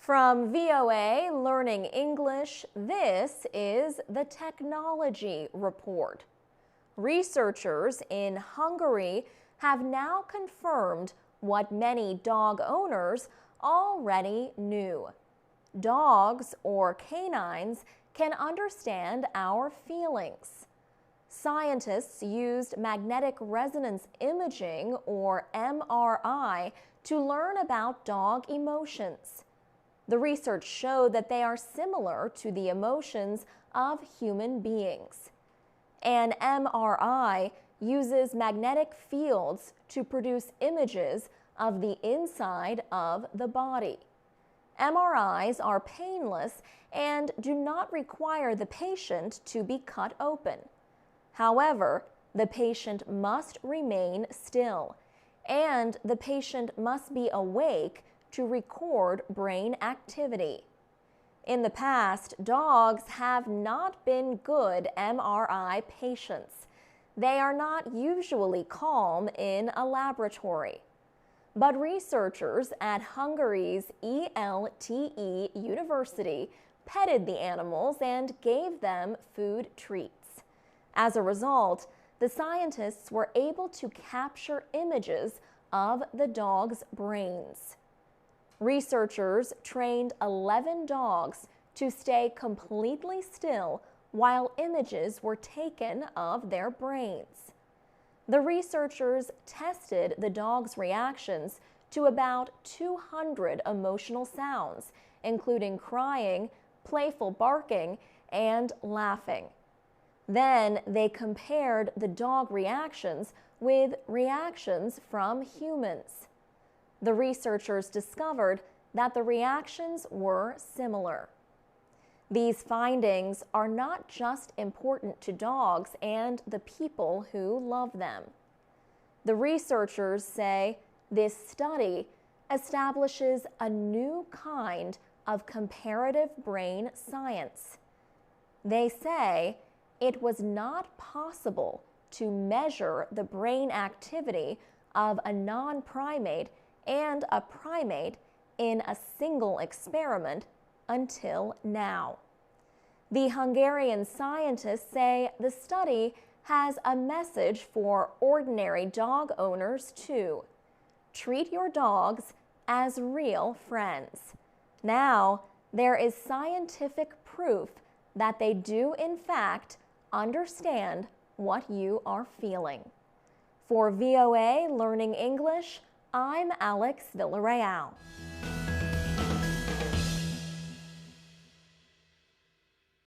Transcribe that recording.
From VOA Learning English, this is the Technology Report. Researchers in Hungary have now confirmed what many dog owners already knew. Dogs, or canines, can understand our feelings. Scientists used magnetic resonance imaging, or MRI, to learn about dog emotions. The research showed that they are similar to the emotions of human beings. An MRI uses magnetic fields to produce images of the inside of the body. MRIs are painless and do not require the patient to be cut open. However, the patient must remain still, and the patient must be awake to record brain activity. In the past, dogs have not been good MRI patients. They are not usually calm in a laboratory. But researchers at Hungary's ELTE University petted the animals and gave them food treats. As a result, the scientists were able to capture images of the dogs' brains. Researchers trained 11 dogs to stay completely still while images were taken of their brains. The researchers tested the dogs' reactions to about 200 emotional sounds, including crying, playful barking, and laughing. Then they compared the dog reactions with reactions from humans. The researchers discovered that the reactions were similar. These findings are not just important to dogs and the people who love them. The researchers say this study establishes a new kind of comparative brain science. They say it was not possible to measure the brain activity of a non-primate and a primate in a single experiment until now. The Hungarian scientists say the study has a message for ordinary dog owners too. Treat your dogs as real friends. Now, there is scientific proof that they do in fact understand what you are feeling. For VOA Learning English, I'm Alex Villarreal.